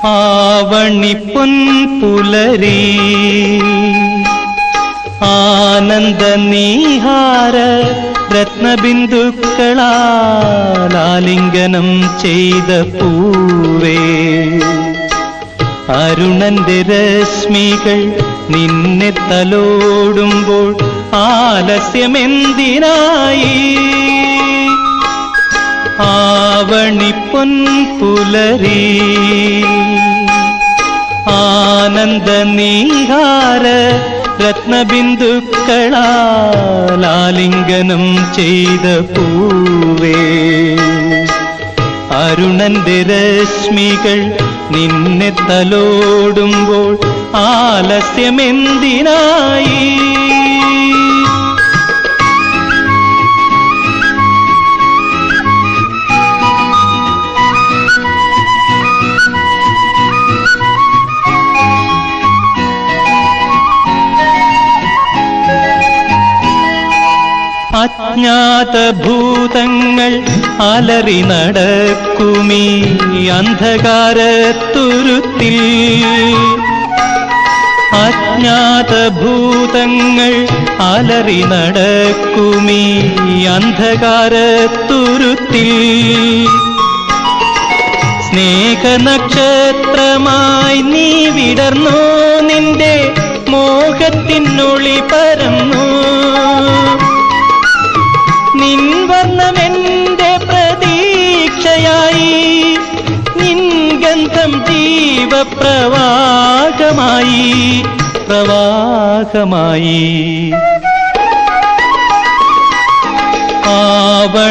ആവണിപ്പൊൻപുലരി ആനന്ദനീഹാര രത്നബിന്ദുക്കളാൽ ആലിംഗനം ചെയ്ത പൂവേ, അരുണന്റെ രശ്മികൾ നിന്നെ തലോടുമ്പോൾ ആലസ്യമെന്തിനായി? ആവണിപ്പൊൻപുലരി ആനന്ദനീഹാര രത്നബിന്ദുക്കളാൽ ആലിംഗനം ചെയ്ത പൂവേ, അരുണന്റെ രശ്മികൾ നിന്നെ തലോടുമ്പോൾ ആലസ്യമെന്തിനായി? അജ്ഞാതഭൂതങ്ങൾ അലറി നടക്കുമീ അന്ധകാരത്തുരുത്തിൽ, അജ്ഞാതഭൂതങ്ങൾ അലറി നടക്കുമീ അന്ധകാരത്തുരുത്തിൽ, സ്നേഹനക്ഷത്രമായി നീ വിടർന്നു, നിന്റെ മോഹത്തിനൊളി പരന്നു, നിൻ വർണ്ണമെന്റെ പ്രതീക്ഷയായി, നിൻ ഗന്ധം ജീവപ്രവാഹമായി പ്രവാഹമായി. ആവണിപ്പൊൻപുലരി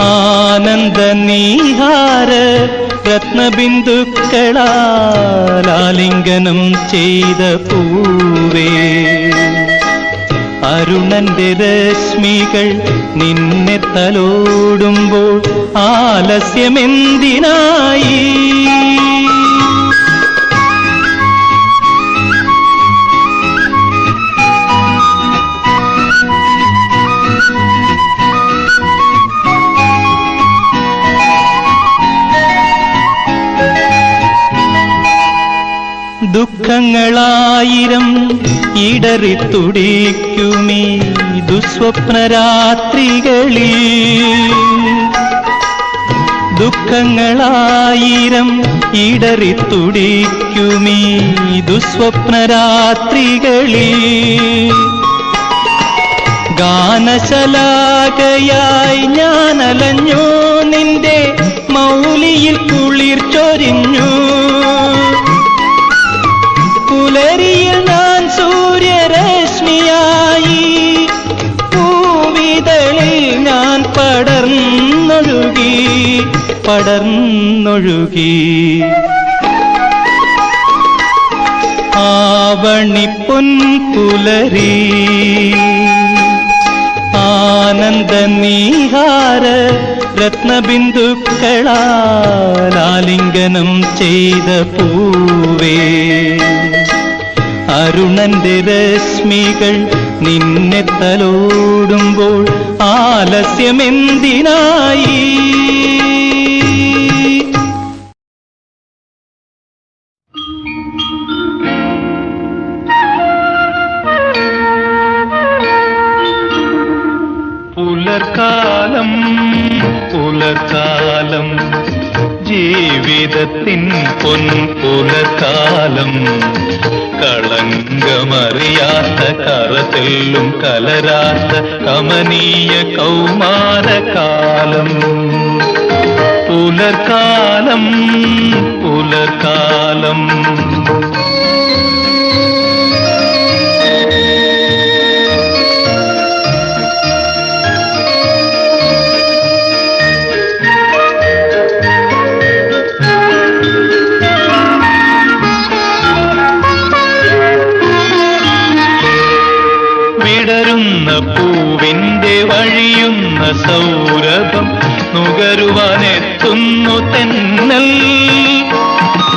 ആനന്ദനീഹാര രത്നബിന്ദുക്കളാൽ ആലിംഗനം ചെയ്ത പൂവേ, അരുണന്റെ രശ്മികൾ നിന്നെ തലോടുമ്പോൾ ആലസ്യമെന്തിനായി? ദുഃഖങ്ങളായിരം ഇടറിത്തുടിക്കുമീ ദുസ്വപ്നരാത്രികളിൽ, ദുഃഖങ്ങളായിരം ഇടറിത്തുടിക്കുമീ ദുസ്വപ്നരാത്രികളിൽ, ഗാനശലാകയായി ഞാൻ അലഞ്ഞു, നിന്റെ മൗലിയിൽ കുളിർ ചൊരിഞ്ഞു, പുലരിയിൽ ഞാൻ സൂര്യരശ്മിയായി, പൂവിതളിൽ ഞാൻ പടർന്നൊഴുകി പടർന്നൊഴുകി. ആവണിപ്പൊൻപുലരി ആനന്ദനീഹാര രത്നബിന്ദുക്കളാൽ ആലിംഗനം ചെയ്ത പൂവേ, അരുണന്റെ രശ്മികൾ നിന്നെ തലോടുമ്പോൾ ആലസ്യമെന്തിനായി? പുലർക്കാലം പുലർക്കാലം ജീവിതത്തിൻ പൊൻപുലർക്കാലം, കളങ്കമറിയാത്ത കറതെല്ലും കലരാത്ത കമനീയ കൗമാരകാലം. പുലർക്കാലം പുലർക്കാലം പൂവിന്റെ വഴിയുന്ന സൗരഭം നുകരുവാനെത്തുന്നു തെന്നൽ,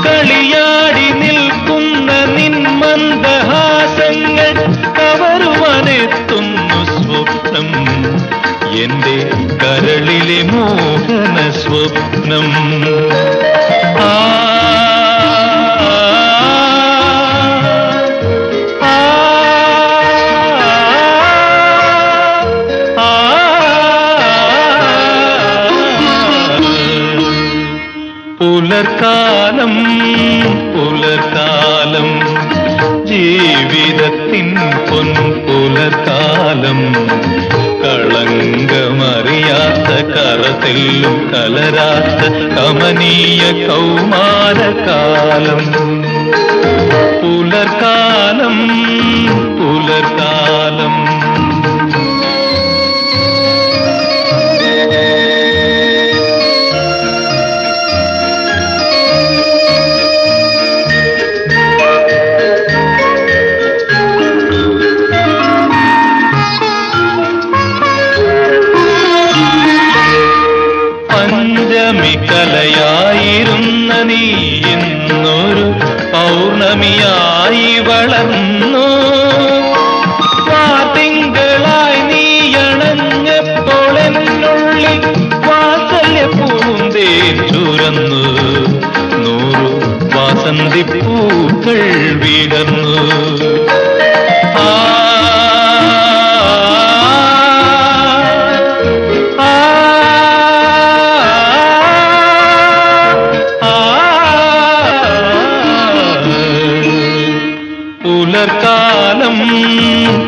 കളിയാടി നിൽക്കുന്ന നിൻ മന്ദഹാസങ്ങൾ കവരുവാനെത്തുന്നു സ്വപ്നം, എന്റെ കരളിലെ മോഹന സ്വപ്നം. ആ പുലർക്കാലം പുലർക്കാലം ജീവിതത്തിൻ പൊൻപുലർക്കാലം കളങ്കമറിയാത്ത കറതെല്ലും കലരാത്ത കമനീയ കൗമാരകാലം. പുലർക്കാലം പുലർക്കാലം കലയായിരുന്ന നീ ഇന്നൊരു പൗർണമിയായി വളർന്നു. തിങ്കളായി നീ അണഞ്ഞപ്പോൾ എന്നുള്ളിൽ വാത്സല്യ പൂന്തേൻ ചുരന്നു. 100 വാസന്തിപ്പൂക്കൾ വിടർന്നു. പുലർക്കാലം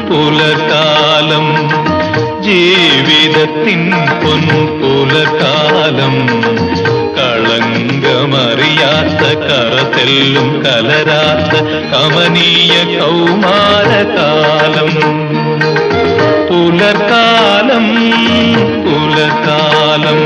പുലർക്കാലം ജീവിതത്തിൻ പൊൻപുലർക്കാലം കളങ്കമറിയാത്ത കറതെല്ലും കലരാത്ത കമനീയ കൗമാരകാലം. പുലർക്കാലം പുലർക്കാലം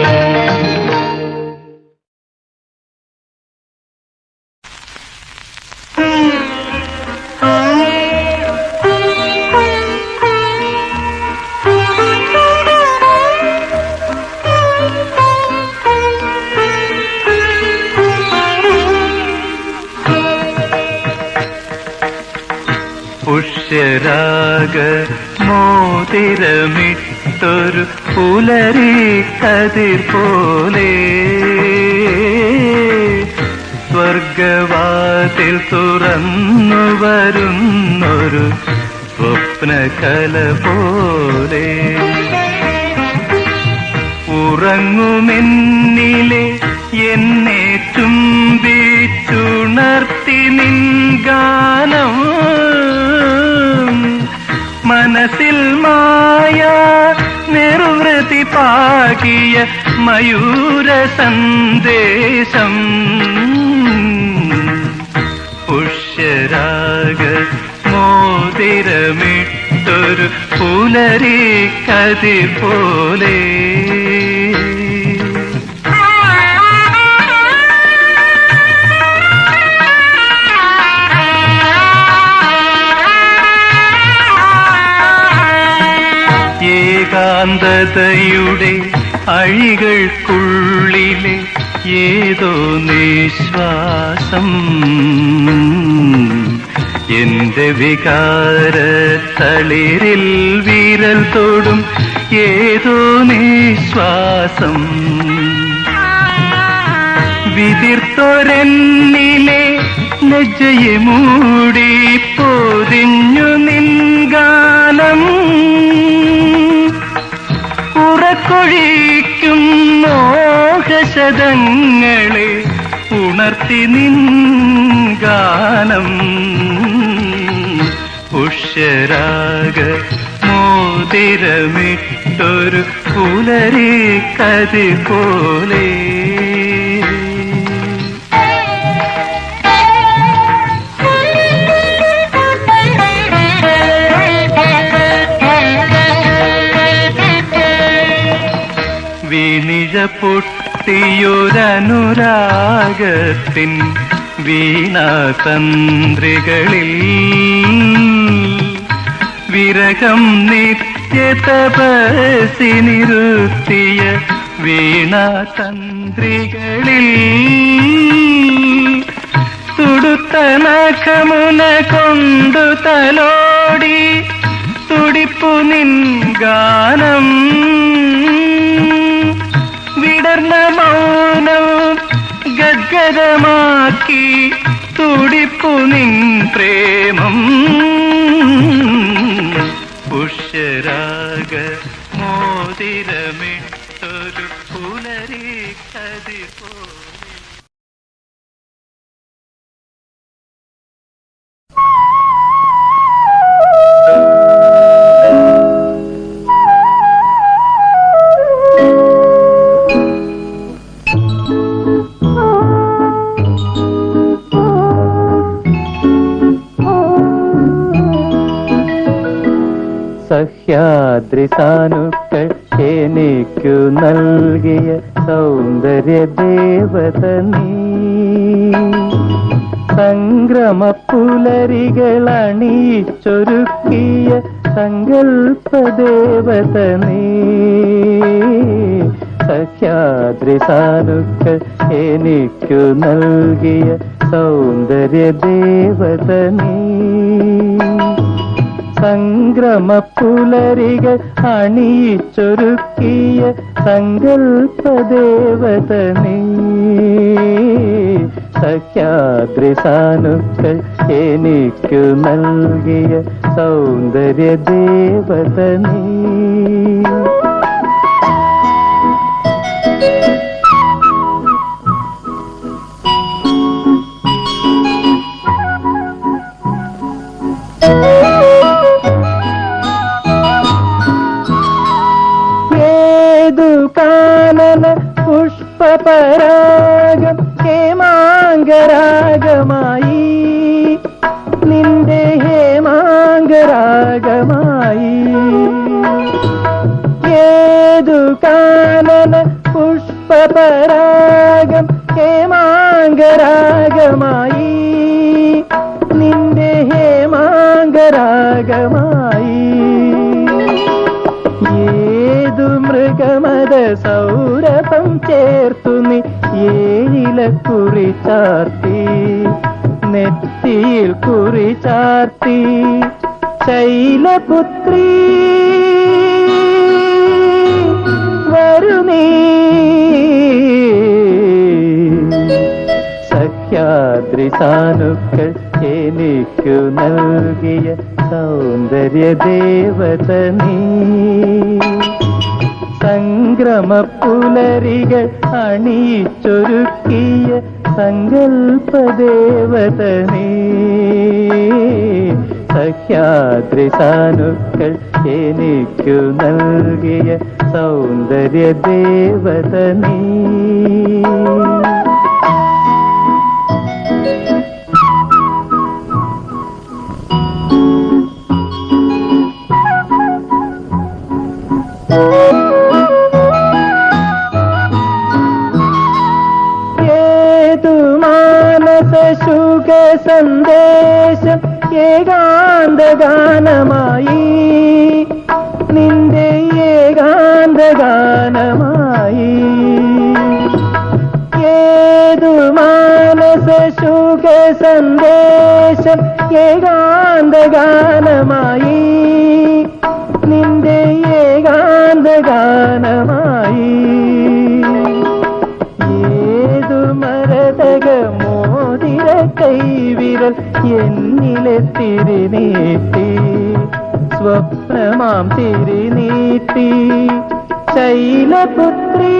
പുഷ്യരാഗ മോതിരമിട്ടൊരു പുലരി കതിർ പോലെ സ്വർഗവാതിൽ തുറന്നു വരുന്നൊരു സ്വപ്നകല പോലെ ഉറങ്ങുമെന്നിലെ എന്നെ ചുംബിച്ചുണർത്തി നിൻ ഗാനം മനസ്സിൽ മായ നിർവൃതി പാകിയ മയൂര സന്ദേശം. പുഷ്യരാഗ മോതിരമിട്ടൊരു പുലരി കതിർ പോലെ ഏകാന്തതയുടെ അഴികൾക്കുള്ളിലെ ഏതോ നിശ്വാസം എന്റെ വികാര തളിരിൽ വിരൽ തൊടും ഏതോ നിശ്വാസം വിതിർത്തൊരെന്നിലെ ലജ്ജയെ മൂടി പൊതിഞ്ഞു നിൻ ഗാനം ഉറക്കൊഴിക്കും മോഹശതങ്ങളെ ഉണർത്തി നിൻ ഗാനം പുഷ്യരാഗ മോതിരമിട്ടൊരു പുലരി കതിർ പോലെ വീണിഴ പൊട്ടിയൊരനുരാഗത്തിൻ വീണാതന്ത്രികളിൽ വിരഹം നിത്യതപസി നിറുത്തിയ വീണാതന്ത്രികളിൽ തുടുത്ത നഖമുന കൊണ്ടു തലോടി തുടിപ്പു നിൻ ഗാനം വിട സ്വർണമൗനം ഗദ്ഗദമാക്കി തുടിപ്പു നിൻ പ്രേമം പുഷ്യരാഗ മോതിരമിട്ടൊരു പുലരി കതി പോലെ. സഹ്യാദ്രി സാനുക്കൾ എനിക്കു നൽകിയ സൗന്ദര്യ ദേവത നീ, സംക്രമ പുലരികൾ അണിയിച്ചൊരുക്കിയ സങ്കൽപ്പ ദേവത നീ. സഹ്യാദ്രി സാനുക്കൾ എനിക്കു നൽകിയ സൗന്ദര്യ ദേവത നീ, സംക്രമ പുലരികൾ അണിയിച്ചൊരുക്കിയ സങ്കൽപ്പ ദേവത നീ. സഖ്യാദ്രി സാനുക്കൾ എനിക്കു നൽകിയ സൗന്ദര്യ ദേവത നീ. കാനന പുഷ്പപരാഗം ഹേമാംഗരാഗമായി, നിന്റെ ഹേമാംഗരാഗമായി. ഏതു കാനന പുഷ്പപരാഗം ഹേമാംഗരാഗമായി, നിന്റെ ഹേമാംഗരാഗമായി. ഏതു മൃഗമത സൗരഭം ചേർത്തു നീ ഏഴില കുറി ചാർത്തി, നെറ്റിയിൽ കുറി ചാർത്തി. ശൈലപുത്രി വരുന്നീ, സഖ്യാദ്രി സാനുക്കൾ എനിക്കു നൽകിയ സൗന്ദര്യ ദേവത നീ, സംക്രമ പുലരികൾ അണിയിച്ചൊരുക്കിയ സങ്കൽപ്പ ദേവത നീ. സഖ്യാദ്രി സാനുക്കൾ എനിക്കു നൽകിയ സൗന്ദര്യ ദേവത നീ. ഏതു മാനസ ശുക സന്ദേശം ഏകാന്ത ഗാനമായി, നിന്റെ ഏകാന്ത ഗാനമായി. ഏതു മാനസ ശുക സന്ദേശം ഏകാന്ത ഗാനമായി, നിന്റെ ഏകാന്ത ഗാനമായി. ഏതു മരതക മോതിര കൈവിരൽ എന്നിലെ തിരിനീട്ടി, സ്വപ്നമാം തിരിനീട്ടി. ശൈലപുത്രി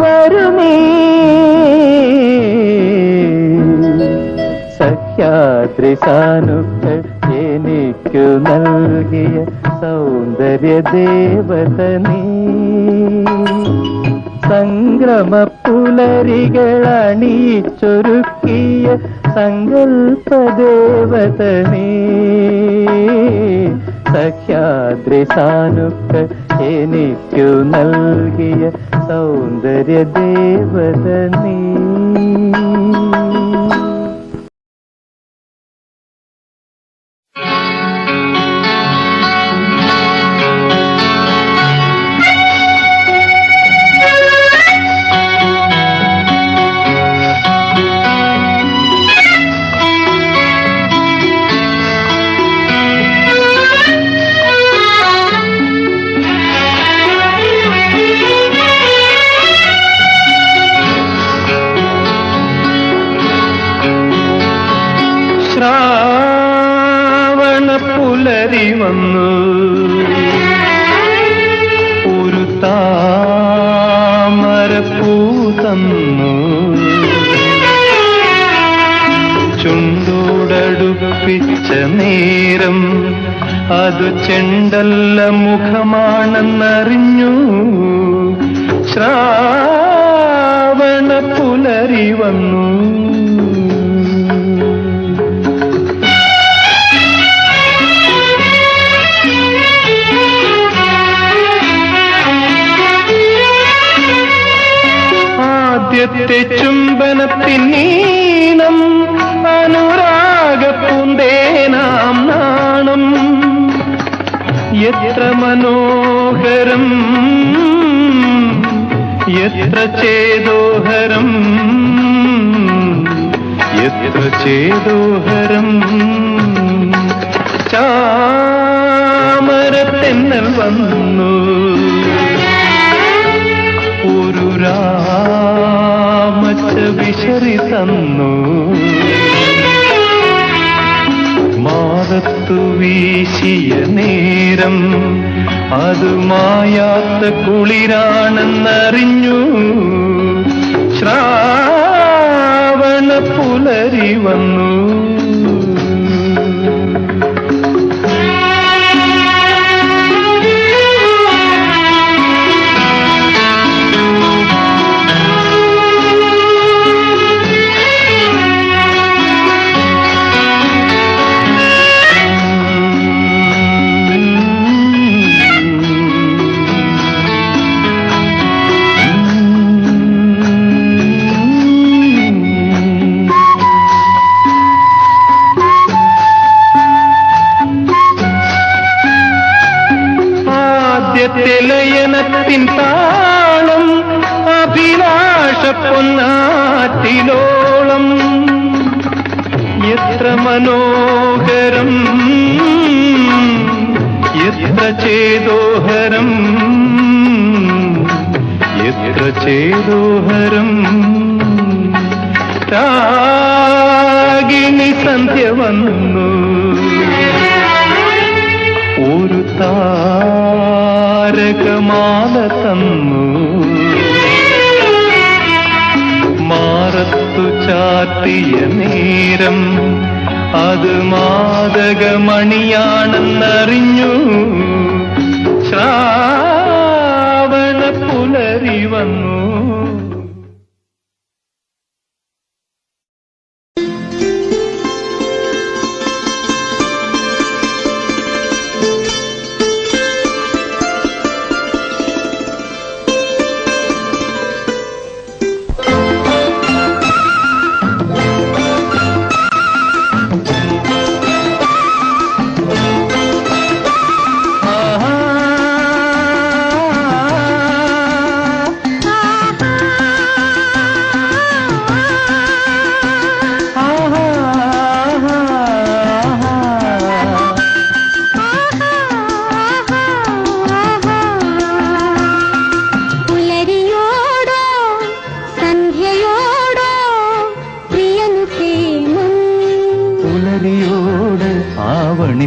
വരുന്നീ, സഖ്യാദ്രി സാനുക്കൾ എനിക്കു നൽകിയ സൗന്ദര്യ ദേവത നീ, സംക്രമ പുലരികൾ അണിയിച്ചൊരുക്കിയ സങ്കൽപ്പ ദേവത നീ. സഖ്യാദ്രി സാനുക്കൾ എനിക്കു നൽകിയ സൗന്ദര്യ ദേവത നീ. പുലരി വന്നു ഒരു താമരപ്പൂ തന്നു ചുണ്ടോടടുപ്പിച്ച നേരം അത് ചെണ്ടല്ല മുഖമാണെന്നറിഞ്ഞു ശ്രാവണ പുലരി വന്നു ആദ്യത്തെ ചുംബനത്തിനീണം അനുരാഗപ്പൂന്തേനാം നാണം എത്ര മനോഹരം എത്ര ചേതോഹരം എത്ര ചേതോഹരം ചാമരത്തെന്നൽ വന്നു ഒരു രാമച്ച വിശറി തന്നു മാറത്തു വീശിയ നേരം അത് മായാത്ത കുളിരാണെന്നറിഞ്ഞു ശ്രാവണ പുലരി വന്നു ലയനത്തിൻ താളം അഭിലാഷ പൊന്നാറ്റിലോളം എത്ര മനോഹരം എത്ര ചേതോഹരം എത്ര ചേതോഹരം രാഗിണി സന്ധ്യ വന്നു ഒരു താരകമാല തന്നു മാറത്തു ചാത്തിയ നേരം അത് മാദകമണിയാണെന്നറിഞ്ഞു ശ്രാവണ പുലരി വന്നു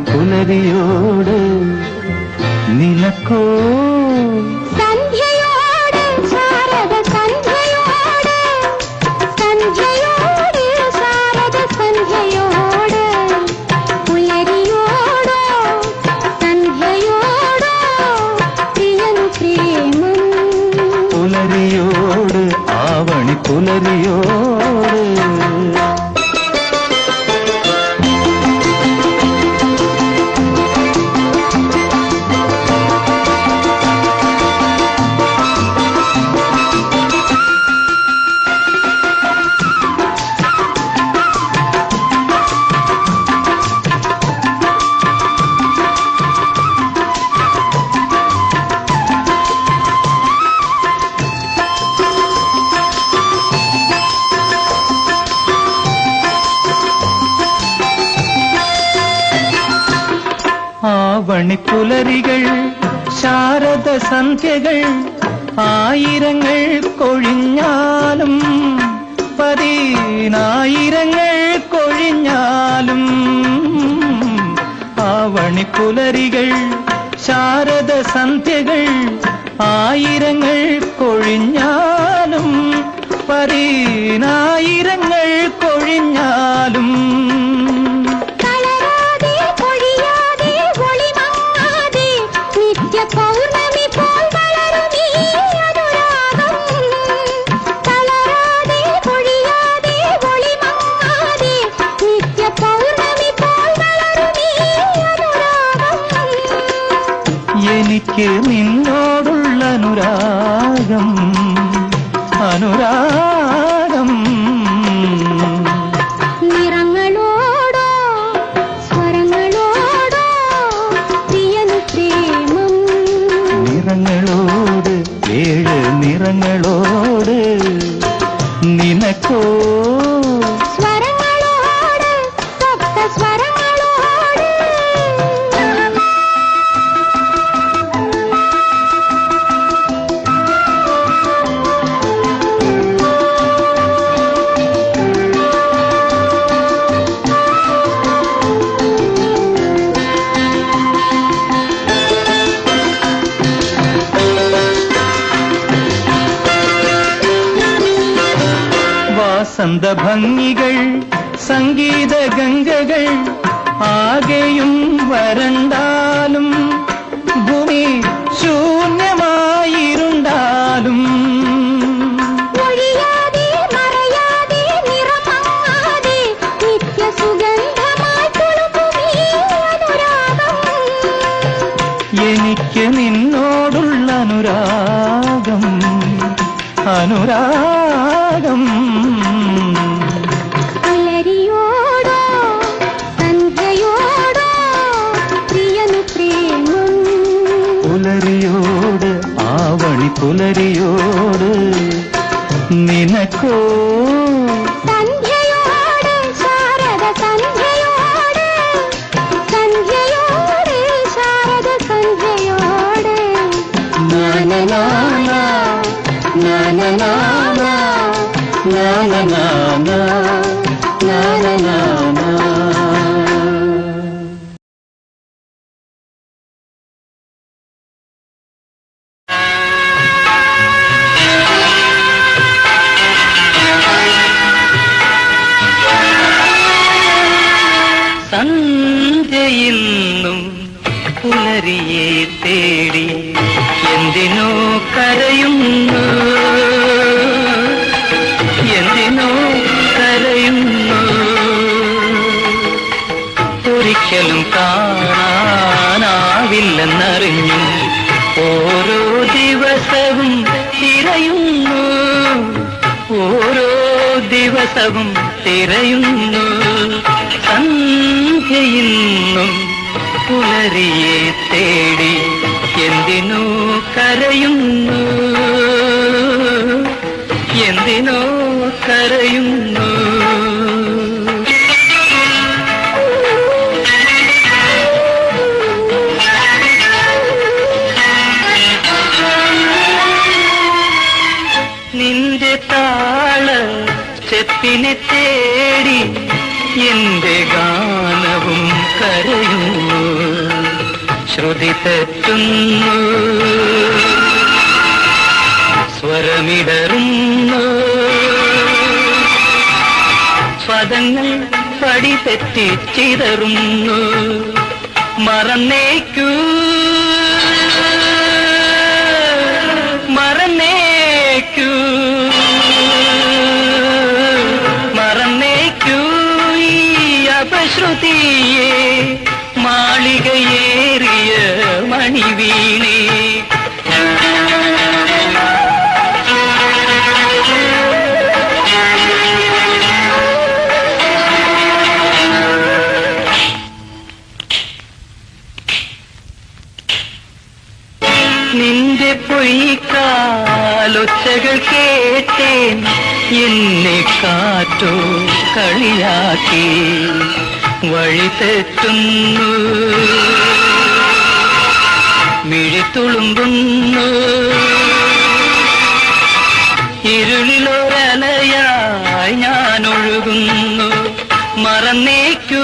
പുലരിയോട് നിനക്കോ സന്ധ്യയോട് ശാരദ സന്ധ്യയോട് സന്ധ്യയോട് ശാരദ സന്ധ്യയോട് പുലരിയോടോ സന്ധ്യയോടോ പ്രിയനു പ്രേമം പുലരിയോട് ആവണി പുലരിയോട് ആവണിപ്പുലരികൾ ശാരദ സന്ധ്യകൾ ആയിരങ്ങൾ കൊഴിഞ്ഞാലും പതിനായിരങ്ങൾ കൊഴിഞ്ഞാലും ആവണിപ്പുലരികൾ ശാരദ സന്ധ്യകൾ ആയിരങ്ങൾ കൊഴിഞ്ഞാലും പരീനായിരങ്ങൾ കൊഴിഞ്ഞാലും തളരാതെ പൊഴിയാതെ ഒളിമങ്ങാതെ നിത്യ പൗർണമി പോൽ വളരുമീ അനുരാഗം. തളരാതെ പൊഴിയാതെ ഒളിമങ്ങാതെ നിത്യ പൗർണമി പോൽ വളരുമീ അനുരാഗം. എനിക്ക് നിന്നോടുള്ള അനുരാഗം അനുരാഗം നിറങ്ങളോടോ സ്വരങ്ങളോടോ പ്രിയനു പ്രേമം. നിറങ്ങളോട് ഏഴ് നിറങ്ങളോട് നിനക്കോ സ്വരങ്ങളോട് സപ്ത സ്വരങ്ങളോട്. വാസന്ത ഭംഗികൾ സംഗീത ഗംഗകൾ ആകെയും വരണ്ടാലും ഭൂമി ശൂന്യമായിരുണ്ടാലും ഒഴിയാതെ മറയാതെ നിറമങ്ങാതെ നിത്യ സുഗന്ധമായി തുളുമ്പുമീ അനുരാഗം. എനിക്ക് നിന്നോടുള്ള അനുരാഗം അനുരാഗം പുലരിയോടോ സന്ധ്യയോടോ പ്രിയനു പ്രേമം. പുലരിയോട് ആവണി പുലരിയോട് നിനക്കോ സന്ധ്യയോട് ശാരദ സന്ധ്യയോട് സന്ധ്യയോട് ശാരദ സന്ധ്യയോട്. നാനനാന നാനനാന നാനനാന നാനനാന. സന്ധ്യയിന്നും പുലരിയെ തേടി എന്തിനോ കരയുന്നു എന്തിനോ കരയുന്നു ഒരിക്കലും കാണാനാവില്ലെന്നറിഞ്ഞു ഓരോ ദിവസവും തിരയുന്നു ഓരോ ദിവസവും തിരയുന്നു സന്ധ്യയിന്നും പുലരിയെ തേടി എന്തിനോ കരയുന്നു എന്തിനോ കരയുന്നു നിന്റെ താള ചെപ്പിനെ തേടി എന്റെ ഗാനവും കരയുന്നു ശ്രുതി തെറ്റുന്നു സ്വരമിടറുന്നു സ്വതങ്ങൾ പടി തെറ്റി ചിതറുന്നു മറന്നേക്കൂ മറന്നേക്കൂ മറന്നേക്കൂ ഈ അപശ്രുതിയെ മാളികയേറിയ മണിവീണേ നിന്റെ പൊയ്ക്കാലൊച്ചകൾ കേട്ടേൻ എന്നെ കാറ്റോ കളിയാക്കി വഴി തെറ്റുന്നു മിഴിത്തുളുമ്പുന്നു ഇരുളിലൊരലയായി ഞാൻ ഒഴുകുന്നു മറന്നേക്കൂ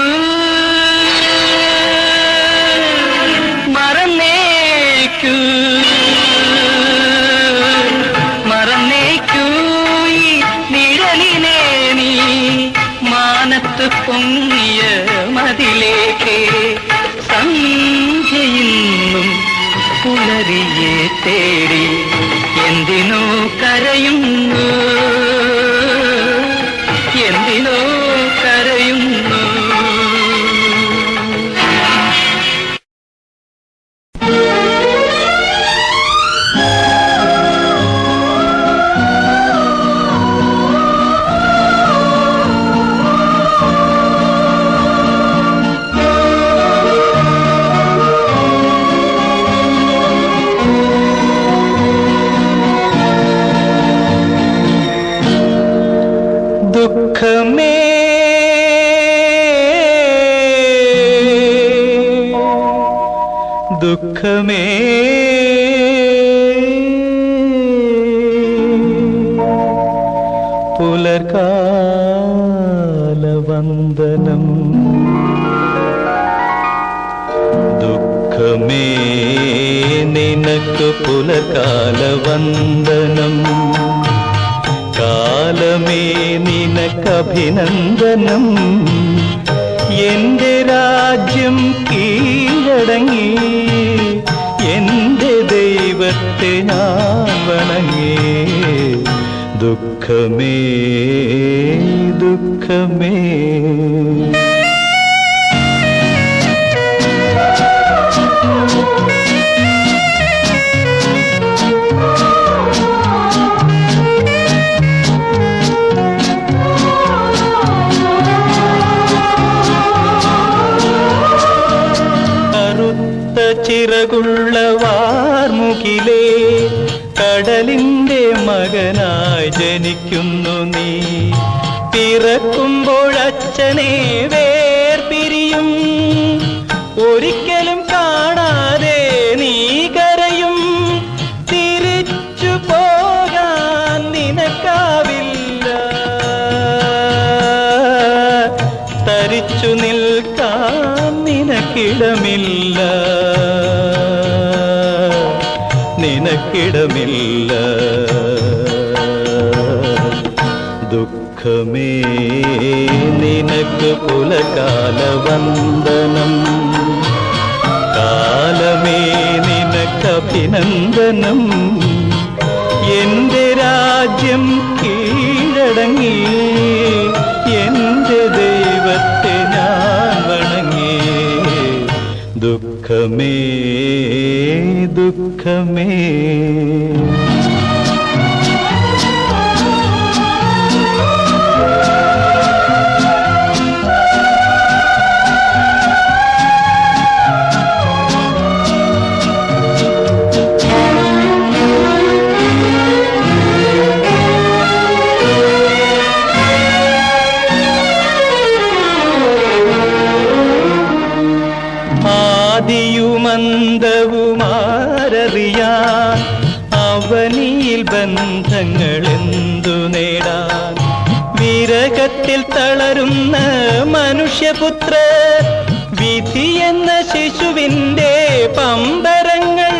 സുന്ദരിയെ തേടി എന്തിനോ കരയുന്നു, എന്തിനോ കരയുന്നു. ദുഃഖമേ ദുഃഖമേ പുലർകാലവന്ദനം. ദുഃഖമേ നിനക്ക് പുലർകാലവന്ദനം. കാലമേ നിനക്കഭിനന്ദനം. എന്റെ രാജ്യം കീഴടങ്ങി എന്റെ ദൈവത്തെ ഞാൻ വണങ്ങി. ദുഃഖമേ ദുഃഖമേ ചിറകുള്ള വാർമുകിലേ, കടലിന്റെ മകനായി ജനിക്കുന്നു നീ. പിറക്കുമ്പോൾ അച്ഛനെ വേർപിരിയും, ഒരിക്കലും കാണാതെ നീ കരയും. തിരിച്ചു പോകാൻ നിനക്കാവില്ല, തരിച്ചു നിൽക്കാൻ നിനക്കിടമില്ല, നിനക്കിടമില്ല. ദുഃഖമേ നിനക്ക് പുലകാലവന്ദനം. കാലമേ നിനക്കഭിനന്ദനം. എന്റെ രാജ്യം കീഴടങ്ങി എന്റെ ദൈവത്തെ ഞാൻ വണങ്ങി. ദുഃഖമേ ദുഃഖമേ ആദിയുമന്തവുമാരറിയാൻ അവനിയിൽ ബന്ധങ്ങളെന്തു നേടാൻ. വിരഹത്തിൽ തളരുന്ന മനുഷ്യപുത്ര, വിധി എന്ന ശിശുവിൻ്റെ പമ്പരങ്ങൾ.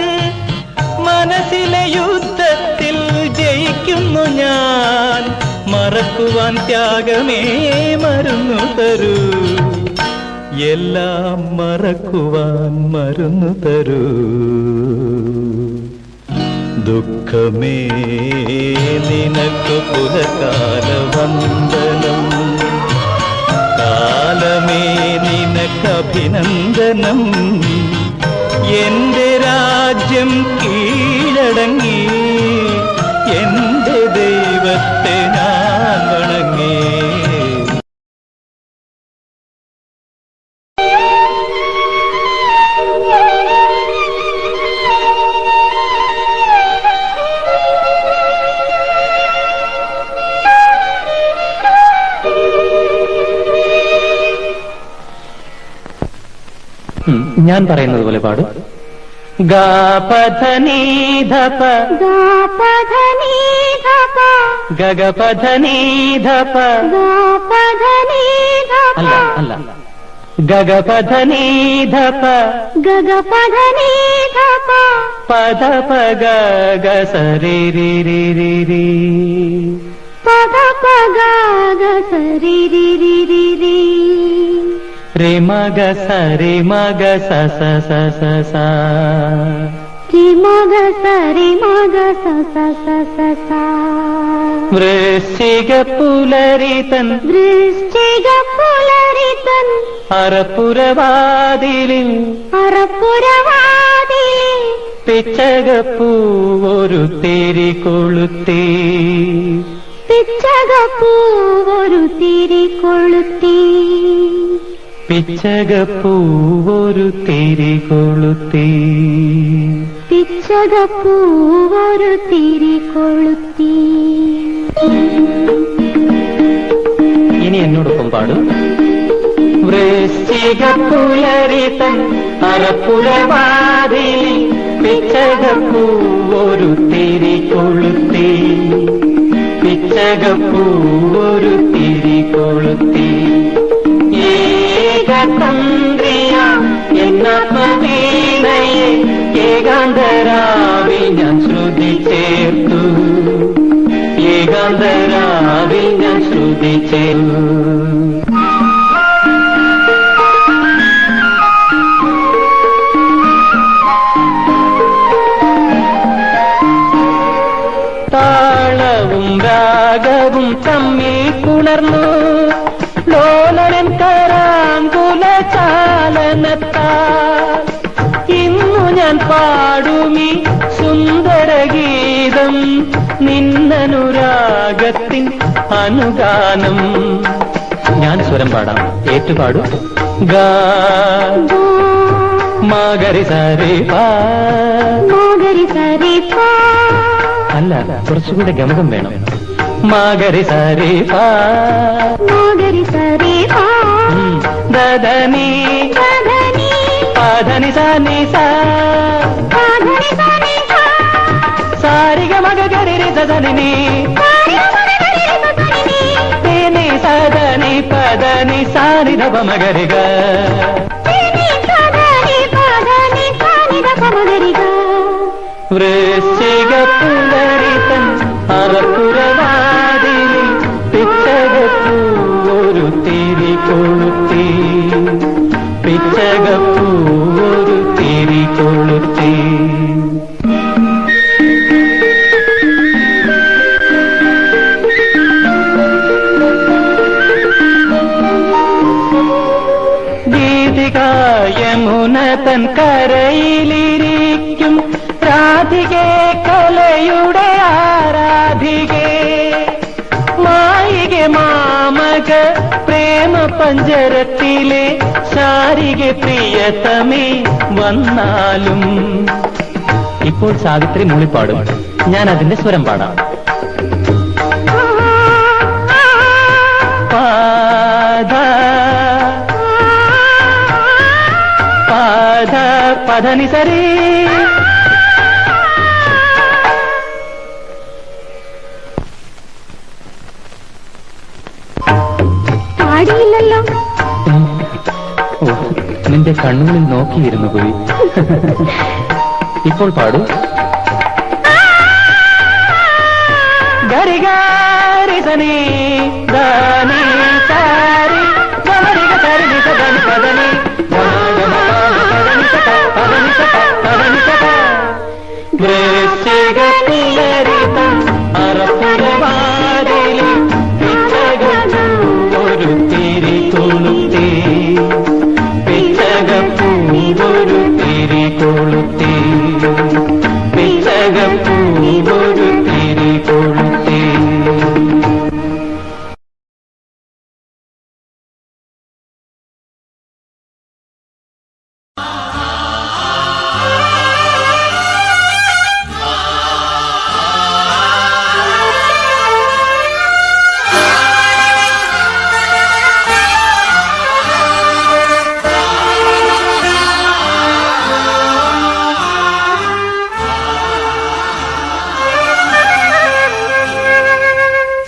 മനസ്സിലെ യുദ്ധത്തിൽ ജയിക്കുന്നു ഞാൻ, മറക്കുവാൻ ത്യാഗമേ മരുന്നു തരൂ. എല്ലാം മറക്കുവാൻ മരുന്നു തരൂ. ദുഃഖമേ നിനക്ക് പുലകാലവന്ദനം. കാലമേ നിനക്കഭിനന്ദനം. എന്റെ രാജ്യം കീഴടങ്ങി എന്റെ ദൈവത്തെ ഞാൻ വണങ്ങി. ഞാൻ പറയുന്നത് പോലെ പാടും. ഗപധനീധപ ഗഗപധനീധപ അല്ല അല്ല ഗഗപധനീധപ പദ പഗ സരി രി രി രി രി പദ പഗ സരി രി രി രി രി रे मग स रे मग स स स स सा ത്രിമഗ സരിമഗ സ സ സ സ സ. വൃശ്ചിക പുലരിതൻ വൃശ്ചിക പുലരിതൻ അറപ്പുരവാതിലിൽ അറപ്പുരവാതിലിൽ പിച്ചകപ്പൂവൊരു തിരി കൊളുത്തി. പിച്ചകപ്പൂവൊരു തിരി കൊളുത്തി. പിച്ചകപ്പൂവൊരു തിരി കൊളുത്തി. പിച്ചകപ്പൂവൊരു തിരി കൊളുത്തി. ഇനി എന്നോടൊപ്പം പാടും. വൃശ്ചിക പുലരിതൻ അറപ്പുരവാതിലിൽ പിച്ചകപ്പൂവൊരു തിരി കൊളുത്തി. പിച്ചകപ്പൂവൊരു തിരി കൊളുത്തി. ഏകതന്ത്രിയ എന്നാത്മവീണയെ ഏകാന്തരാവിൽ ഞാൻ ശ്രുതി ചേർത്തു. ഏകാന്തരാവിൽ ഞാൻ ശ്രുതി ചേർത്തു. താളവും രാഗവും തമ്മിൽ പുണർന്നു. ലോലനൻ കരാങ്കുല ചാലനത്താൽ ഇന്നു ഞാൻ പാടുമീ സുന്ദരഗീതം. നിന്നനുരാഗത്തിൻ അനുഗാനം. ഞാൻ സ്വരം പാടാം, ഏറ്റുപാടും. ഗാ മാഗരി സരി പാ. മാഗരി സരി പാ. അല്ല, കുറച്ചുകൂടെ ഗമകം വേണം. മാഗരി സരി പാ. മാഗരി സരി പാ. ദദനി ദദനി പാധനി സനി സാ. പാധനി സനി സാ. സാരിഗ മഗ ഗരി രി ദദനി. തേനി സദനി പദനി സാരി ധ മഗരി ഗ. വൃശ്ചിക പുലരിതൻ അറപ്പുരവാതിലിൽ പിച്ചകപ്പൂവൊരു തിരി കൊളുത്തി. പിച്ചകപ്പൂവൊരു തിരി കൊളുത്തി. യമുന തൻ കരയിലിരിക്കും രാധികേ കലയുടെ ആരാധികേ. മായികെ മാമക പ്രേമ പഞ്ചരത്തിലെ ശാരിക പ്രിയതമേ വന്നാലും. ഇപ്പോൾ സാവിത്രി മൂളിപ്പാടും, ഞാൻ അതിന്റെ സ്വരം പാടാം. പാദ പാദ പധനി സരി. പാടിയില്ലല്ലോ. നിന്റെ കണ്ണുകളിൽ നോക്കിയിരുന്നു പോയി. ഇപ്പോൾ പാടൂ. ഗരി ഗരി സനി ധനി സാരി ഗരി ഗരി സദനി പദനി. വൃശ്ചിക പുലരിതൻ അറപ്പുരവാതിലിൽ പിച്ചകപ്പൂവൊരു തിരി കൊളുത്തി. പിച്ചകപ്പൂവൊരു തിരി കൊളുത്തി. പിച്ചകപ്പൂവൊരു തിരി കൊളുത്തി.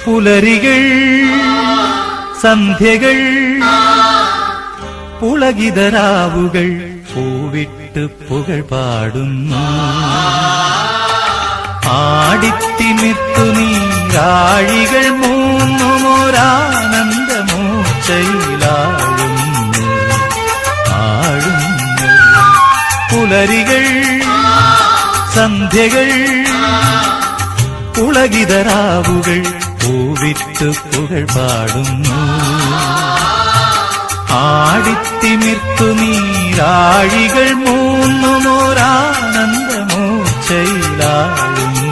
പുലരികൾ സന്ധ്യകൾ പുളകിതരാവുകൾ പൂവിട്ട് പുകൾ പാടുന്നു. ആടിത്തിമിർത്തു നീരാഴികൾ മൂന്നുമൊരാനന്ദമൂർച്ചയിലാഴുന്നു. ആഴുന്നു പുലരികൾ സന്ധ്യകൾ പുളകിതരാവുകൾ പൂവിട്ട് പുകൾ പാടുന്നു. ആടിത്തിമിർത്തു നീരാഴികൾ മൂന്നുമോരാനന്ദമൂർച്ചയിലാഴുന്നു.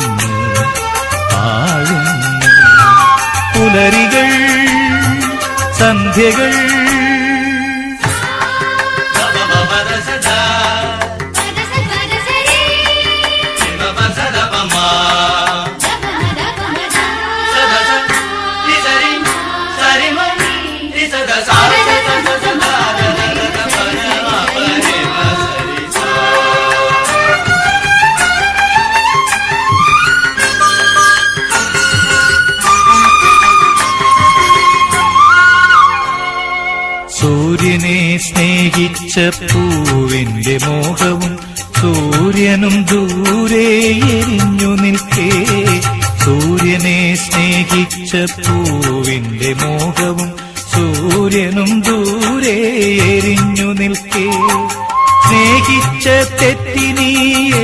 പുലരികൾ സന്ധ്യകൾ സൂര്യനെ സ്നേഹിച്ച പൂവിന്റെ മോഹവും സൂര്യനും ദൂരെ എരിഞ്ഞു നിൽക്കേ. സൂര്യനെ സ്നേഹിച്ച പൂവിന്റെ മോഹവും സൂര്യനും ദൂരെ എരിഞ്ഞു നിൽക്കേ. സ്നേഹിച്ച തെറ്റിനീ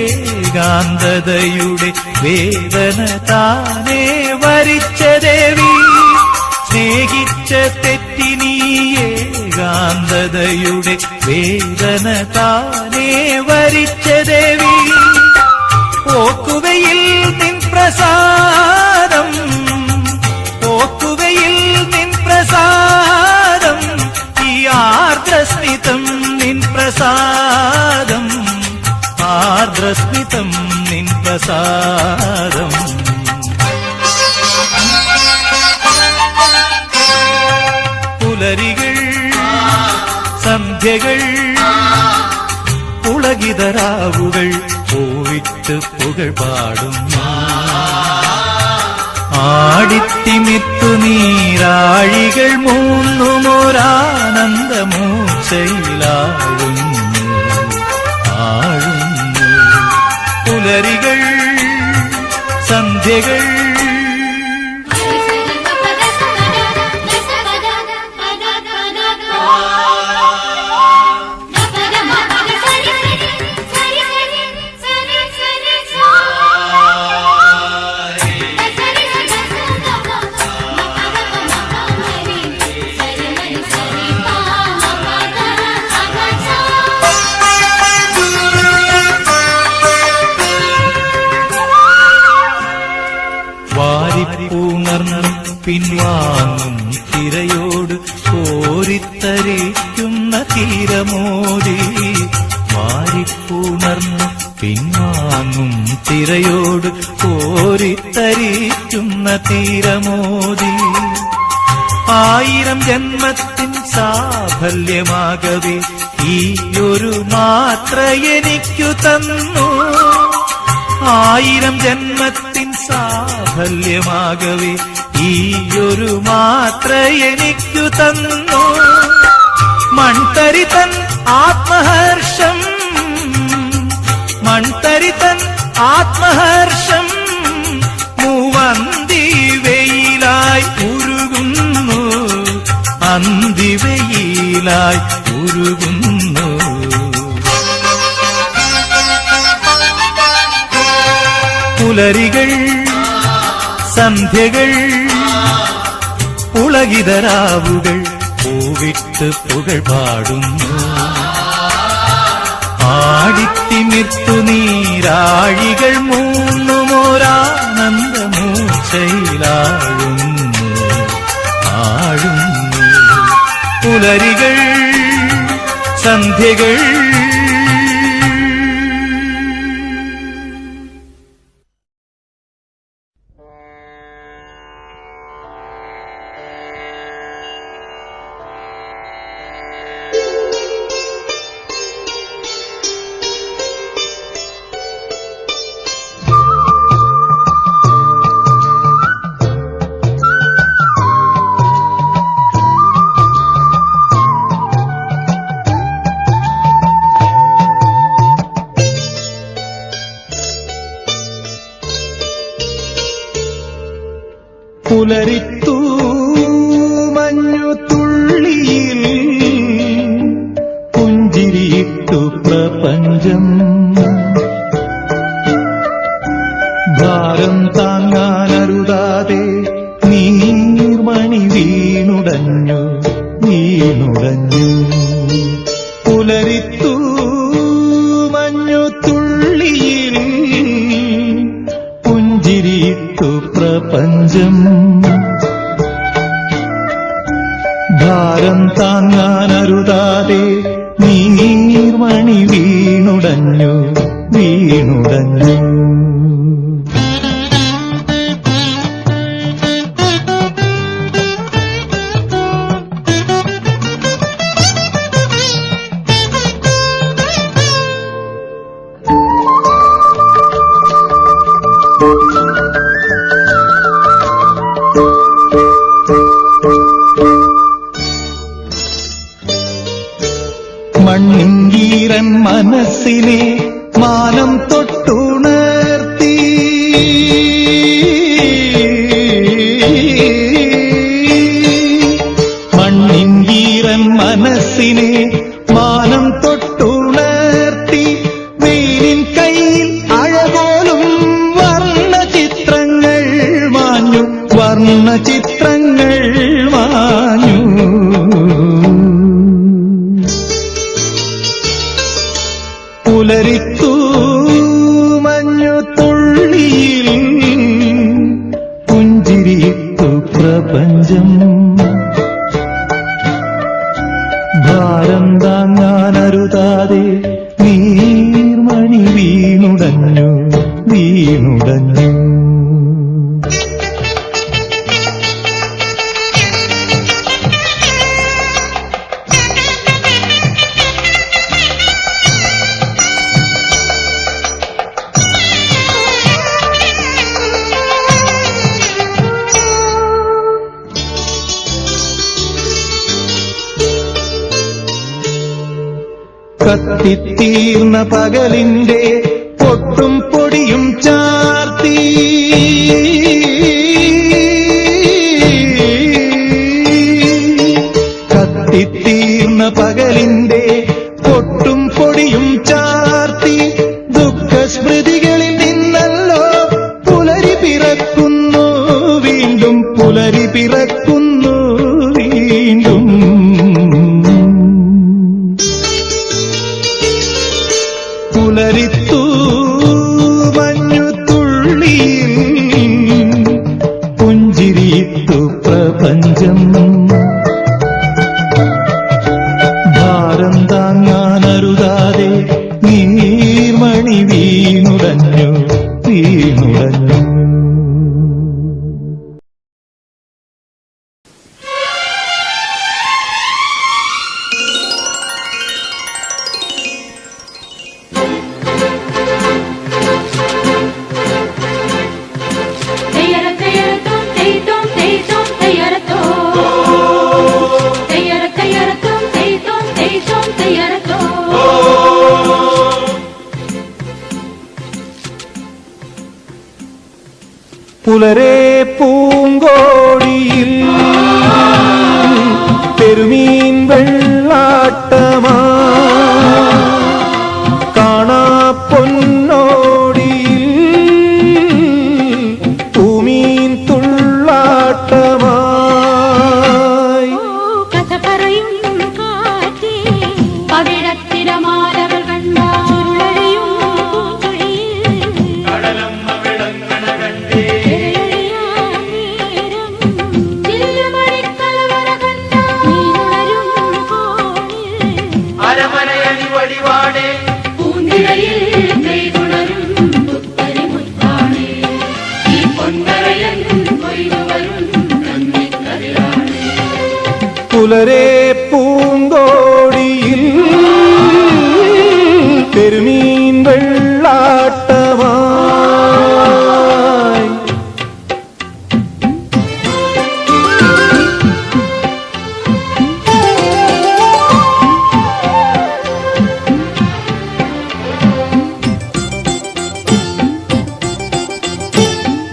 ഏകാന്തതയുടെ വേദന താനേ വരിച്ച ദേവി. സ്നേഹിച്ച തെറ്റിനീ ഏകാന്തതയുടെ വേദന താനേ വരിച്ച ദേവി. ഓക്കുവയിൽ നിൻ പ്രസാദം, ഓക്കുവയിൽ നിൻ പ്രസാദം, ഈ ആർദ്രസ്മിതം നിൻ പ്രസാദം, ആർദ്രസ്മിതം നിൻ പ്രസാദം. പുലരികൾ സന്ധ്യകൾ പുളകിതരാവുകൾ പൂവിട്ട് പുകൾ പാടുന്നു. ആടിത്തിമിർത്തു നീരാഴികൾ മൂന്നുമോരാനന്ദമൂർച്ചയിലാഴുന്നു. പുലരികൾ സന്ധ്യകൾ വാരിപ്പൂണർന്നു പിൻവാങ്ങും തിരയോട് കോരിത്തരിക്കുന്ന തീരമോദി. വാരിപ്പൂണർന്നു പിൻവാങ്ങും തിരയോട് കോരിത്തരിക്കുന്ന തീരമോദി. 1000 ജന്മത്തിൻ സാഫല്യമാകവേ ഈ ഒരു മാത്ര എനിക്കു തന്നു. 1000 ജന്മത്തിൻ സാഫല്യമാകവേ ഈ ഒരു മാത്ര എനിക്കു തന്നു. മൺതരിതൻ ആത്മഹർഷം, മൺതരിതൻ ആത്മഹർഷം മൂവന്തി വെയിലായി ഉരുകുന്നു, അന്തിവെയിലായി ഉരുകുന്നു. പുലരികൾ സന്ധ്യകൾ പുളകിതരാവുകൾ പൂവിട്ട് പുകൾ പാടുന്നു. ആടിത്തിമിർത്തു നീരാഴികൾ മൂന്നുമോരാനന്ദമൂർച്ചയിലാഴുന്നു. പുലരികൾ സന്ധ്യകൾ പുലരിത്തു മഞ്ഞു തുള്ളിയിൽ പുഞ്ചിരിയിട്ടു പ്രപഞ്ചം. ഭാരം താങ്ങാനരുതാതെ നീർമണി വീണുടഞ്ഞു വീണുടഞ്ഞു. പുലരിത്തു മഞ്ഞു തുള്ളിയിൽ പുഞ്ചിരിയിട്ടു പ്രപഞ്ചം. ഭാരം താങ്ങാനരുതാതെ നീർമണി വീണുടഞ്ഞു വീണുടഞ്ഞു. മണ്ണിൻകീരൻ മനസ്സിനെ മാനം തൊട്ടുണർത്തി. മണ്ണിൻകീരൻ മനസ്സിനെ മാനം തൊട്ടുണർത്തി. വെയിലിൻ കയ്യിൽ അഴകോലും വർണ്ണചിത്രങ്ങൾ മാഞ്ഞു വർണ്ണചിത്രങ്ങൾ മാഞ്ഞു. പുലരിത്തു മഞ്ഞു തുള്ളിയിൽ പുഞ്ചിരിയിട്ടു പ്രപഞ്ചം. ഭാരം താങ്ങാനരുതാതെ നീർമണി വീണുടഞ്ഞു വീണുടഞ്ഞു. കത്തിത്തീർന്ന പകലിന്റെ പൊട്ടും പൊടിയും ചാർത്തി. കത്തിത്തീർന്ന പകലിന്റെ പൊട്ടും പൊടിയും ചാർത്തി. ദുഃഖസ്മൃതികളിൽ നിന്നല്ലോ പുലരി പിറക്കുന്നു വീണ്ടും പുലരി പിറക്കുന്നു വീണ്ടും. പുലരിത്തു മഞ്ഞു തുള്ളിയിൽ പുഞ്ചിരിയിട്ടു പ്രപഞ്ചം. ഭാരം താങ്ങാനരുതാതെ നീർമണി വീണുടഞ്ഞു വീണുടഞ്ഞു. പുലരെ പൂങ്കോടിയിൽ പെരുമീൻ വെള്ളാട്ടമാ. കാണാ പൊന്നോടിയിൽ പൂമീൻ തുള്ളാട്ടമായി. കഥ പറയും കാറ്റേ പവിഴത്തിരമാലകൾ കണ്ട ചുരുളഴിയും പൂങ്കുഴിയിൽ കടലമ്മ വിളങ്ങണ കണ്ടേ. അരമനയണി വഴിവാടേ പൂന്തിരയിൽ കൈകുണരും പുത്തരിമുത്താണേ. ഈ പൊന്നരയൻ കൊയ്തുവരും കന്നിക്കതിരാണേ. പുലരെ പൂങ്കോടിയിൽ പെരുമീൻ വെള്ളാട്ടമായി.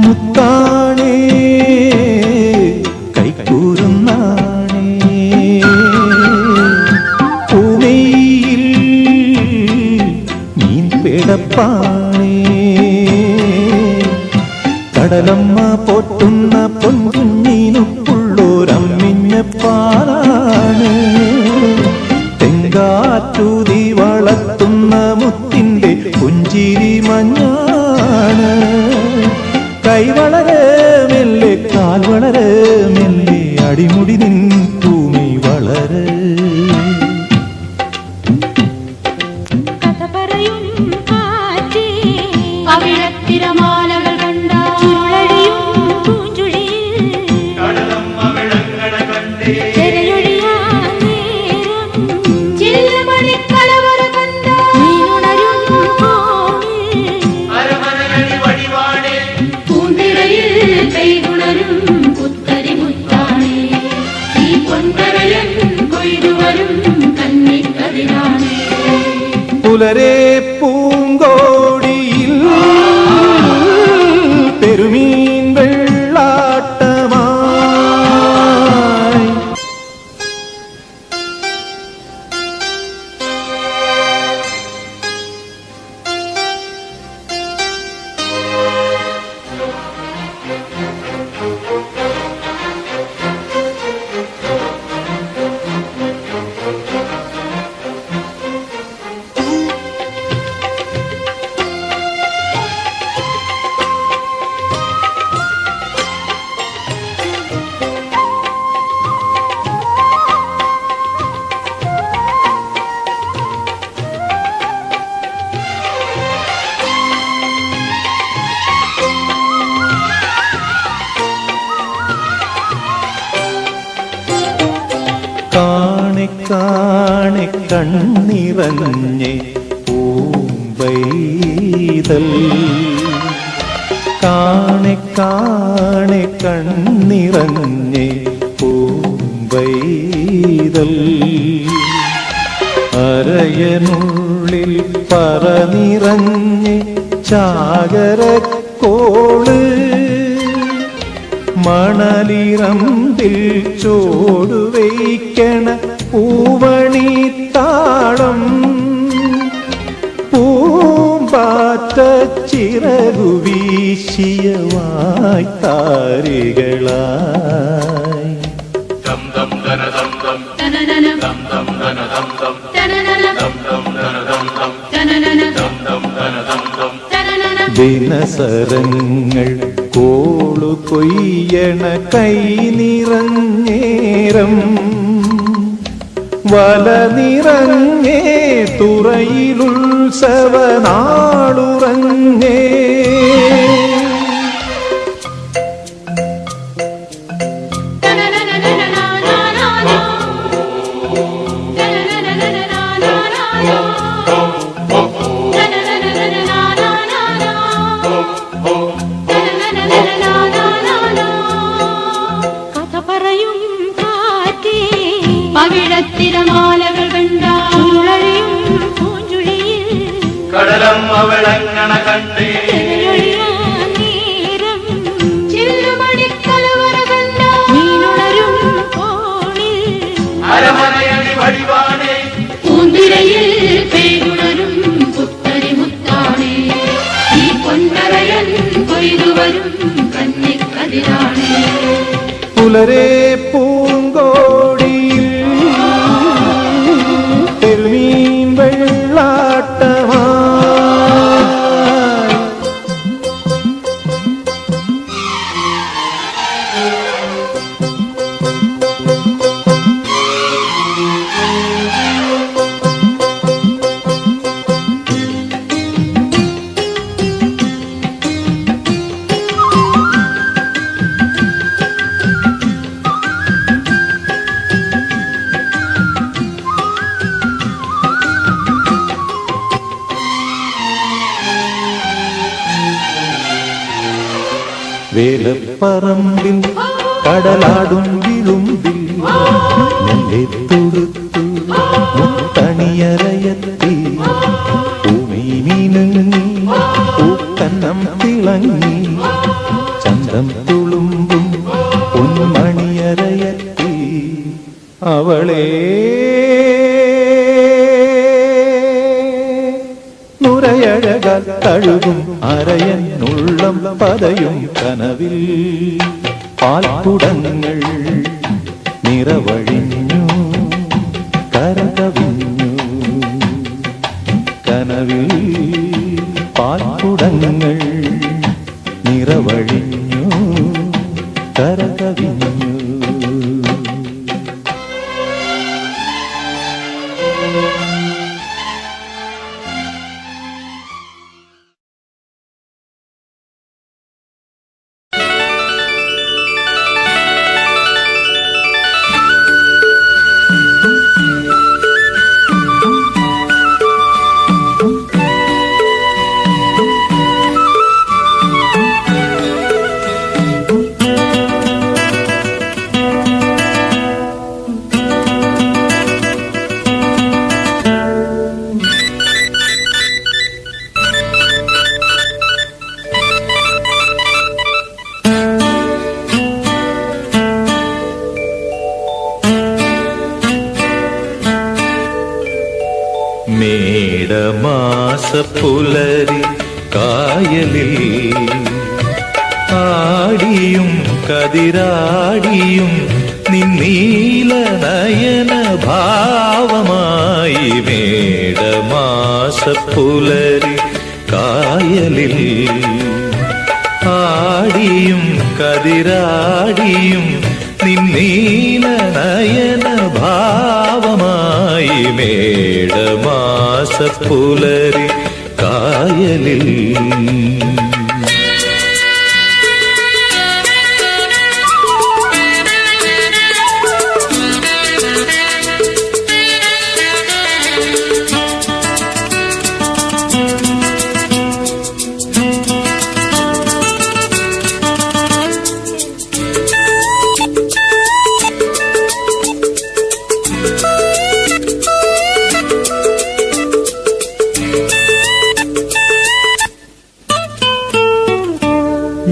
മുത്താണേ കൈക്കൂറുന്നാണേ പൂമയിൽ മീൻ പിടപ്പാണേ. കടലമ്മ പോറ്റുന്ന പൊൻകുഞ്ഞിനുള്ളോരമ്മിഞ്ഞ പാലാണ്. തെങ്കാറ്റൂതി വളർത്തുന്ന മുത്തിന്റെ പുഞ്ചിരി മഞ്ഞാണ്. കൈ വളരെ മെല്ലെ കാൽ വളരെ മെല്ലെ അടിമുടി നിൻ ഭൂമി വളരെ. കഥ പറയും കാറ്റേ കവിളത്തിരമാലകൾ കണ്ട ചുരുളഴിയും പൂഞ്ചുഴിയിൽ തിരയൊഴിയാൻ നേരം ചില്ലമണിക്കലവറ കണ്ട നീനുണരും പൂന്തിരയിൽ പെയ്തുണരും പുത്തരി മുത്താണേ. ഈ പൊൻകരയൻ കൊയ്തുവരും കന്നിക്കതിരാണേ. പുലരെ പൂങ്കോടിയിൽ പെരുമീൻ വെള്ളാട്ടമായി. കാണെ കാണെ കണ്ണിറഞ്ഞെ പൂമ്പൈതൽ. കാണെ കാണെ കണ്ണിറഞ്ഞെ പൂമ്പൈതൽ. അരയനുള്ളിൽ പറനിറഞ്ഞെ ചാകരക്കോള്. മണലിറമ്പിൽ ചോടുവയ്ക്കണ പൂവണിത്താളം. പൂമ്പാറ്റ ചിറകു വീശിയ വായ്ത്താരികളായി. ദിനസരങ്ങൾ കോളു കൊയ്യണ കൈ നിറഞ്ഞേരം. വല നിറഞ്ഞേ തുറയിലുത്സവനാളുറങ്ങേ. കഥ പറയും കാറ്റേ പവിഴത്തിരമാലകൾ കണ്ട ചുരുളഴിയും പൂഞ്ചുഴിയിൽ കടലമ്മ വിളങ്ങണ കണ്ടേ. തിരയൊഴിയാൻ നേരം ചില്ലുമണിക്കലവറ കണ്ട നീനുണരും കോണിൽ അരമനയടി വഴിവാണേ. പൂന്തിരയിൽ പെയ്തുണരും പുത്തരി മുത്താണേ. ഈ പൊൻകരയൻ കൊയ്തുവരും കന്നിക്കതിരാണേ. പുലരെ പൂങ്കോടിയിൽ പെരുമീൻ വെള്ളാട്ടമായി. വേലപ്പറമ്പിൽ കടലാടും വിളുമ്പിൽ നെല്ലെ തൊടുത്തു മുത്തണിയറയത്തി. പൂമീനങ്ങി പൂക്കന്നം തിളങ്ങി ചന്തം തുളുമ്പും പൊന്മണിയറയത്തി. അവളെ നുരയഴകാൽ തഴുകും അരയനുള്ളം പതയും കനവിൽ പാൽക്കുടങ്ങൾ നിറവഴിഞ്ഞു കരകവിഞ്ഞു കനവിൽ പാൽക്കുടങ്ങൾ നിറവഴിഞ്ഞു കരകവിഞ്ഞു. മേടമാസപ്പുലരി കായലിൽ ആടിയും കതിരാടിയും നിന്നീല നയന ഭാവമായി. മേടമാസപ്പുലരി കായലിൽ ആടിയും കതിരാടിയും നിന്നീല നയന ഭാവമായി. മേടമാസപ്പുലരി കായലിൽ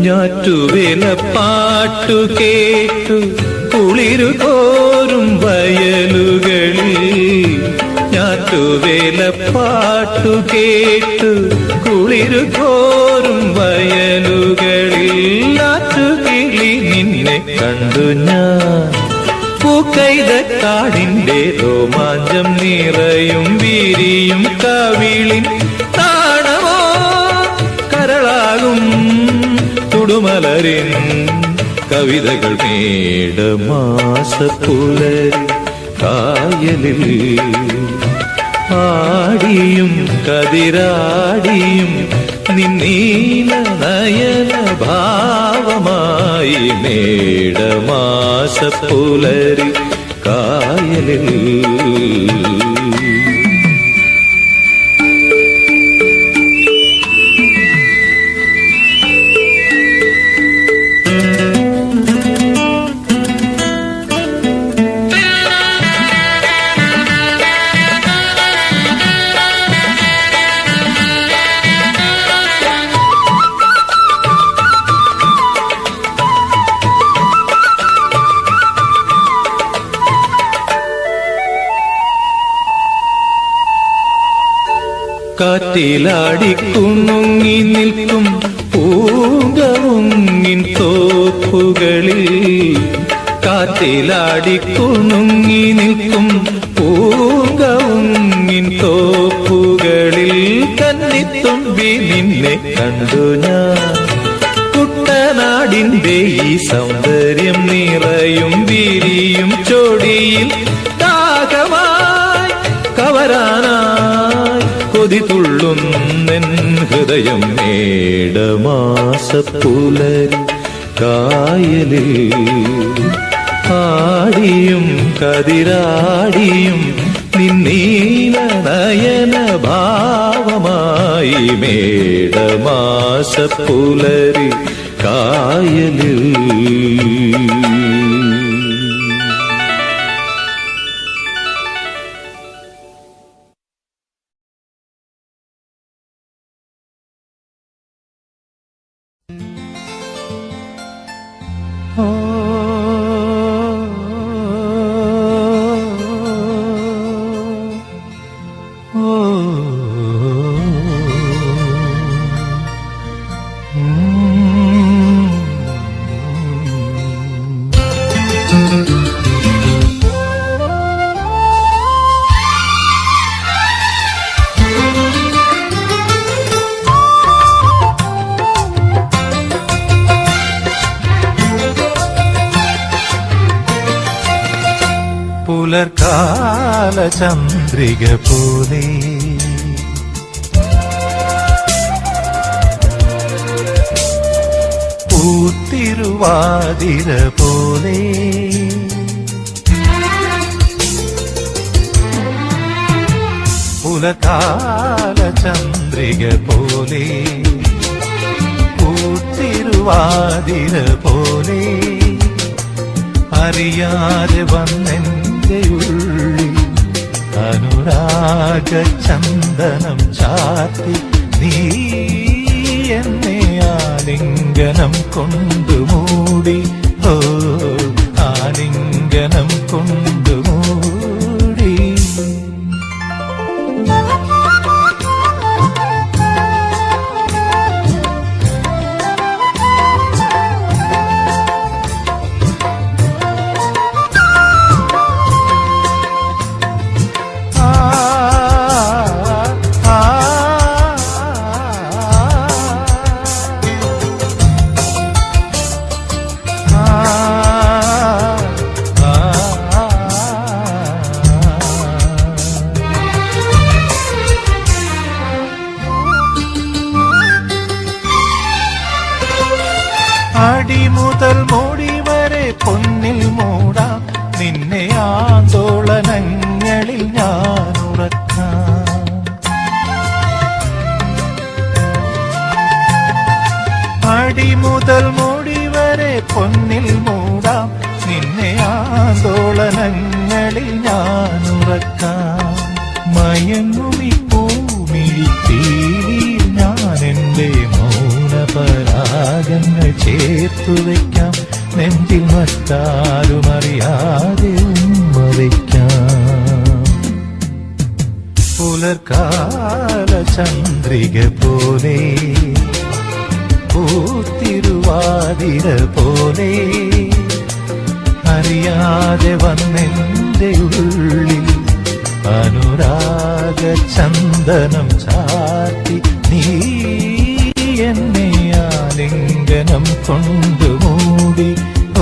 ഞാറ്റുവേല പാട്ടു കേട്ടു കുളിരു കോരും വയലുകളിൽ. ഞാറ്റുവേല പാട്ടു കേട്ടു കുളിരു കോരും വയലുകളിൽ. നാറ്റുകിളി നിന്നെ കണ്ടു ഞാൻ പൂക്കൈതക്കാടിന്റെ രോമാഞ്ചം നിറയും വീരിയും കവിളിൻ താണമോ കരളാകും തുടുമലരിൻ കവിതകൾ. മേടമാസപ്പുലരി കായലിൽ ആടിയും കതിരാടിയും നിന്നീല നയന ഭാവമായി. മേടമാസപ്പുലരി കായലിൽ കാറ്റിലാടിക്കുണുങ്ങി നിൽക്കും പൂങ്കവുങ്ങിൻ തോപ്പുകളിൽ. കാറ്റിലാടിക്കുണുങ്ങി നിൽക്കും പൂങ്കവുങ്ങിൻ തോപ്പുകളിൽ. കന്നിത്തുമ്പി നിന്നെ കണ്ടു ഞാൻ കുട്ടനാടിന്റെ ഈ സൗന്ദര്യം നിറയും വിരിയും ചോടിയിൽ ദാഹമായി കവരാനായി കൊതി തുള്ളുന്നെൻ ഹൃദയം. മേടമാസപ്പുലരി കായലിൽ ആടിയും കതിരാടിയും നിന്നീല നയന ഭാവമായി. മേടമാസപ്പുലരി കായലിൽ പുലർകാല ചന്ദ്രിക പോലെ പൂത്തിരുവാതിര പോലെ പുലർകാല ചന്ദ്രിക പോലെ പൂത്തിരുവാതിര പോലെ അറിയാതെ വന്നെന്റെ ഉള്ളിൽ അനുരാഗ ചന്ദനം ചാത്തി നീ എന്നെ ആലിംഗനം കൊണ്ടുമൂടി ഓ ആലിംഗനം കൊണ്ടുമൂടി അടി മുതൽ മുടി വരെ പൊന്നിൽ മൂടാം നിന്നെ ആന്തോളനങ്ങളിൽ ഞാൻ ഉറക്കാം അടി മുതൽ മുടി വരെ പൊന്നിൽ മൂടാം നിന്നെ ആന്തോളനങ്ങളിൽ ഞാൻ ഉറക്കാം മയങ്ങുമി പൂമിഴിപ്പീലിയിൽ ഞാൻ എന്റെ മൗനപരാഗങ്ങൾ ചേർത്തു വയ്ക്കാം നെഞ്ചിൽ മറ്റാരുമറിയാതെ ഉമ്മ വയ്ക്കാം പുലർകാല ചന്ദ്രിക പോലെ പൂത്തിരുവാതിര പോലെ അറിയാതെ വന്നെന്റെ ഉള്ളിൽ അനുരാഗ ചന്ദനം ചാത്തി നീ എന്നെ ആലിംഗനം കൊണ്ടുമൂടി ഓ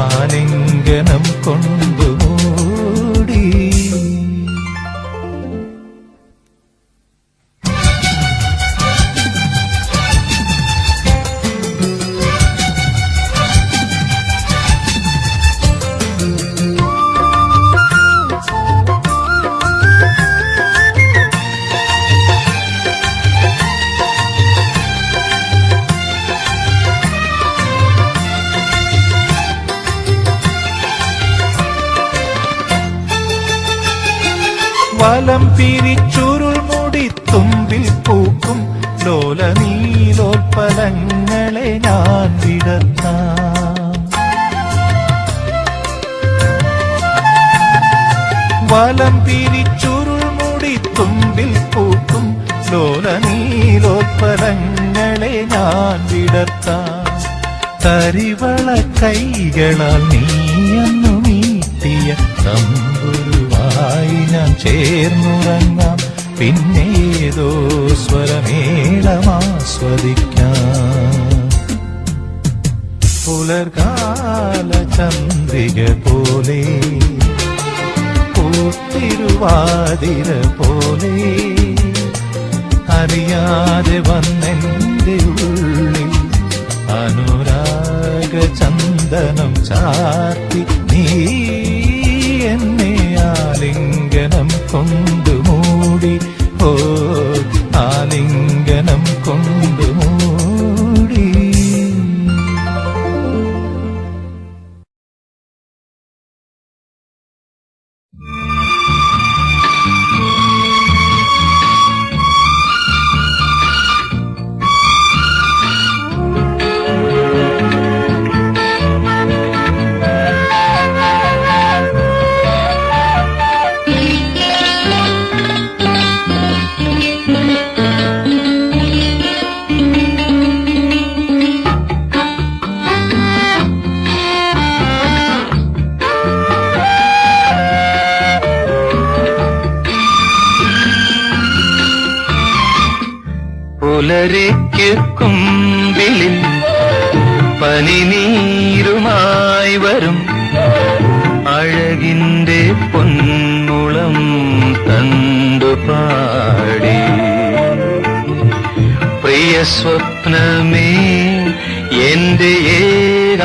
ആലിംഗനം കൊണ്ടുമൂടി വലം പിരിച്ചുരുൾ മുടി തുമ്പിൽ പൂക്കും ലോല നീലോൽപ്പലങ്ങളെ ഞാൻ വിടർത്താം വലം പിരിച്ചുരുൾ മുടി തുമ്പിൽ പൂക്കും ലോല നീലോൽപ്പലങ്ങളെ ഞാൻ വിടർത്താം തരിവള കൈകളാൽ നീയെന്നു നീട്ടിയ തമ്പുരുവായി ഞാൻ ചേർന്നുറങ്ങാം പിന്നെ ഏതോ സ്വരമേളമാസ്വദിക്കാം പുലർകാല ചന്ദ്രിക പോലെ പൂത്തിരുവാതിര പോലെ അറിയാതെ വന്നെന്റെ ഉള്ളിൽ അനുരാഗ ചന്ദനം ചാത്തി നീ എന്നെ ആലിംഗനം കൊണ്ടുമൂടി ഓ ആലിംഗനം കൊണ്ടുമൂടി പുലരിക്ക് കുമ്പിളിൽ പനിനീരുമായി വരും അഴകിന്റെ പൊന്മുളം തണ്ടുപാടി പ്രിയ സ്വപ്നമേ എന്റെ ഏകാന്തതകളിൽ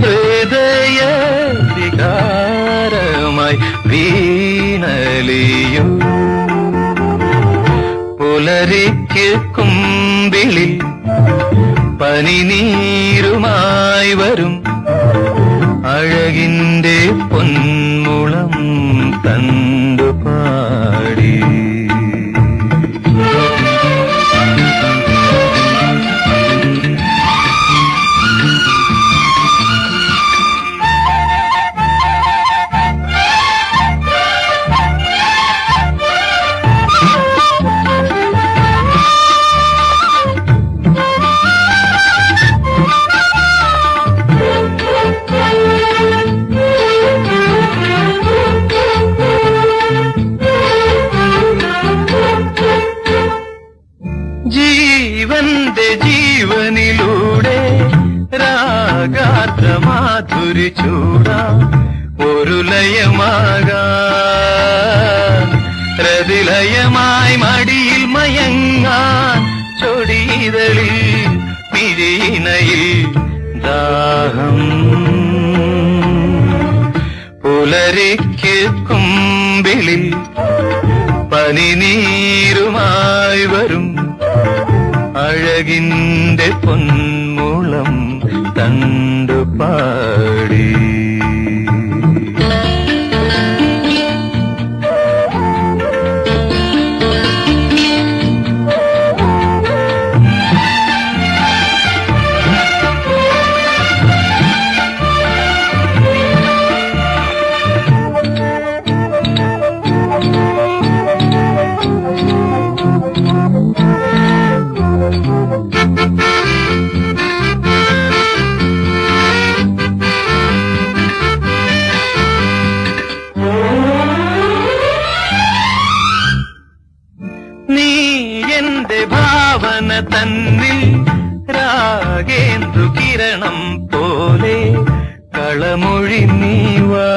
ഹൃദയ വികാരമായി വീണലിയൂ പുലരിക്ക് കുമ്പിളിൽ പനിനീരുമായി വരും അഴകിന്റെ പൊന്മുളം തണ്ടുപാടി ജീവന്റെ ജീവനിലൂടെ രാഗാർദ്ര മാധുരി ചൂടാ ഒരു ലയമാകാൻ രതിലയമായി മടിയിൽ മയങ്ങാൻ ചൊടിതളിൽ പിരിയിണയിൽ ദാഹം പുലരിക്ക് കുമ്പിളിൽ പനിനീരുമായി വരും അഴകിന്റെ പൊന്മുളം തണ്ടുപാടി നീ എന്റെ ഭാവന തന്നിൽ രാഗേന്ദു കിരണം പോലെ കളമൊഴി നീവാ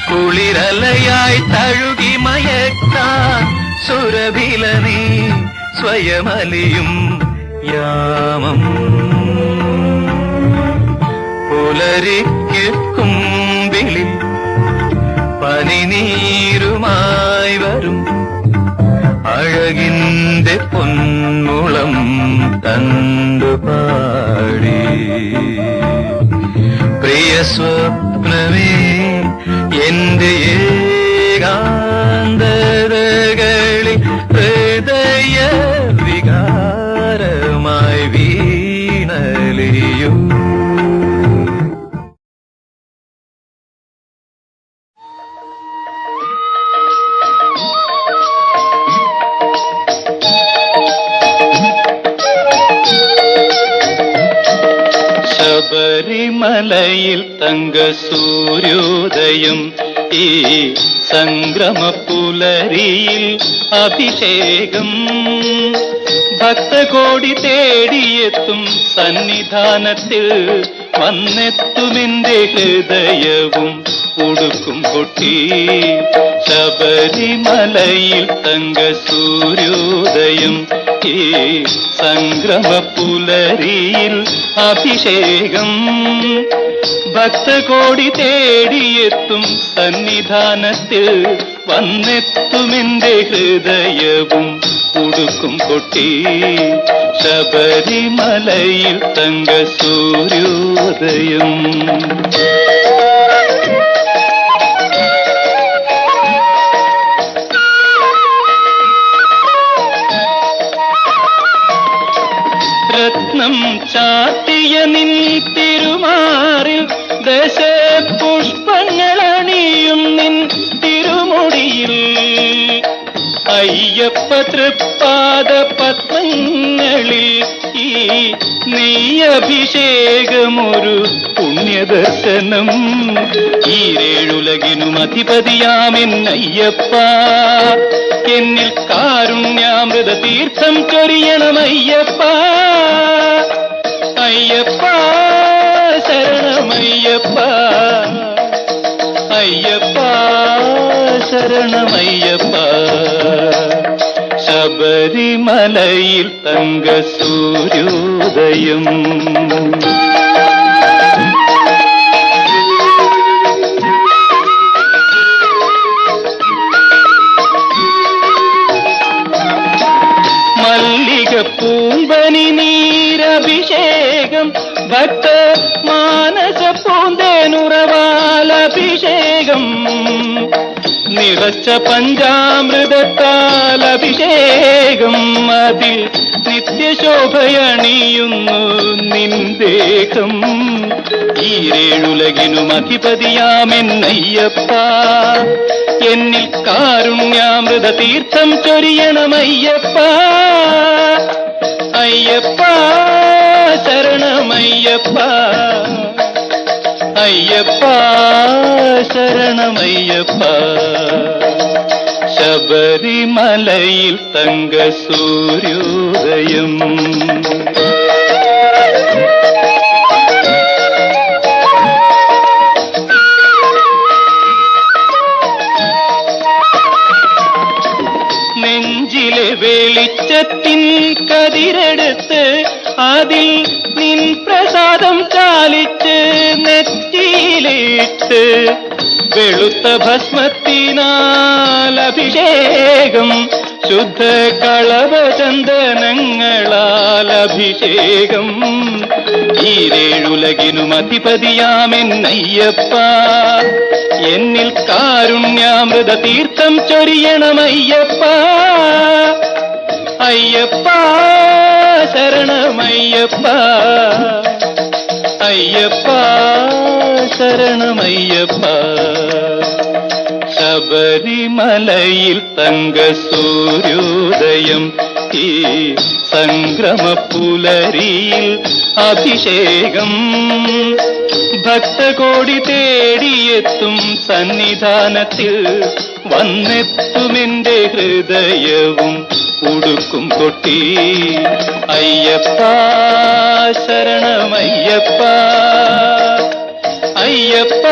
കുളിരലയായി തഴുകി മയക്കാൻ സുരഭില നീ സ്വയമലിയും യാമം പുലരിക്ക് കുമ്പിളിൽ പനിനീരുമായി വരും അഴകിന്റെ പൊന്മുളം തണ്ടുപാടി പ്രിയ സ്വപ്നമേ എന്റെ ഏകാന്തതകളിൽ ഹൃദയ വികാരമായി വീണലിയൂ ശബരിമലയിൽ തങ്ക സൂര്യോദയം ഈ സംക്രമപ്പുലരിയിൽ അഭിഷേകം ഭക്തകോടി തേടിയെത്തും സന്നിധാനത്തിൽ വന്നെത്തുമെന്റെ ഹൃദയവും ഉടുക്കും കൊട്ടി ശബരിമലയിൽ തങ്ക സൂര്യോദയം ഈ സംക്രമപ്പുലരിയിൽ അഭിഷേകം ഭക്തകോടി തേടിയെത്തും സന്നിധാനത്തിൽ വന്നെത്തുമെന്റെ ഹൃദയവും ഉടുക്കും കൊട്ടി ശബരിമലയിൽ തങ്ക സൂര്യോദയം രത്നം ചാത്തിയ നിൻ തിരുമാറിൽ ദശപുഷ്പങ്ങളണിയും നിൻ തിരുമുടിയിൽ അയ്യപ്പ തൃപ്പാദ പത്മങ്ങളിൽ ഈ നെയ്യഭിഷേകമൊരു പുണ്യദർശനം ഈരേഴുലകിനും അധിപതിയാമെന്നയ്യപ്പ എന്നിൽ കാരുണ്യാമൃത തീർത്ഥം ചൊരിയണമയ്യപ്പ അയ്യപ്പ ശരണമയ്യപ്പ ശബരിമലയിൽ തങ്ക സൂര്യോദയം പൂമ്പനി നീരഭിഷേകം ഭക്ത മാനസ പൂന്തേനുറവാലഭിഷേകം നിറച്ച പഞ്ചാമൃതത്താൽ അഭിഷേകം അതിൽ നിത്യശോഭയണിയുന്നു നിന്ദേഹം ഈരേഴുലകിനും അധിപതിയാമെന്നയ്യപ്പ എന്നിൽ കാരുണ്യാമൃത തീർത്ഥം ചൊരിയണമയ്യപ്പ അയ്യപ്പ ശരണമയ്യപ്പ അയ്യപ്പ ശരണമയ്യപ്പ ശബരിമലയിൽ തങ്ക സൂര്യോദയം നെഞ്ചിലെ വെളിച്ചത്തിൻ കതിരെടുത്ത് അതിൽ നിൻ പ്രസാദം ചാലിച്ച് നെറ്റിയിലിട്ട് വെളുത്ത ഭസ്മത്തിനാൽ അഭിഷേകം ശുദ്ധ കളഭചന്ദനങ്ങളാൽ അഭിഷേകം ഈരേഴുലകിനും അധിപതിയാമെന്നയ്യപ്പ എന്നിൽ കാരുണ്യാമൃത തീർത്ഥം ചൊരിയണമയ്യപ്പ അയ്യപ്പ ശരണമയ്യപ്പ അയ്യപ്പ ശരണമയ്യപ്പ ശബരിമലയിൽ തങ്ക സൂര്യോദയം ഈ സംക്രമപ്പുലരിയിൽ അഭിഷേകം ഭക്തകോടി തേടിയെത്തും സന്നിധാനത്തിൽ വന്നെത്തുമെന്റെ ഹൃദയവും ഉടുക്കും കൊട്ടി അയ്യപ്പ ശരണമയ്യപ്പ അയ്യപ്പ